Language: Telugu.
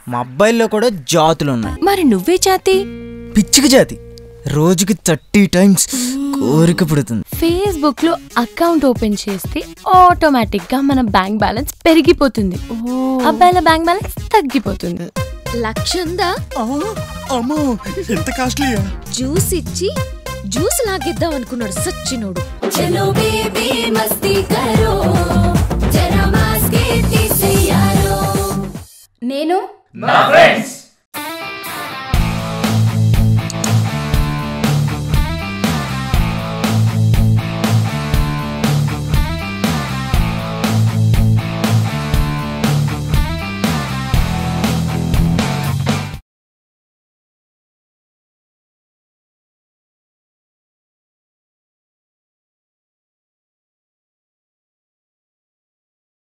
మా అబ్బాయిల్లో కూడా జాతులు ఉన్నాయి. మరి నువ్వే జాతి? పిచ్చికి జాతి. రోజుకి 30 times కోరిక పుడుతుంది. ఫేస్బుక్ లో అకౌంట్ ఓపెన్ చేస్తే ఆటోమేటిక్ గా మన బ్యాంక్ బ్యాలెన్స్ పెరిగిపోతుంది, అబ్బాయిల బ్యాంక్ బ్యాలెన్స్ తగ్గిపోతుంది. లక్షందా? అమ్మో ఎంత కాస్ట్లీయా? జ్యూస్ ఇచ్చి జ్యూస్ లాగేద్దాం అనుకున్నాడు సచ్చినోడు. చలో బేబీ మస్తీ కరో.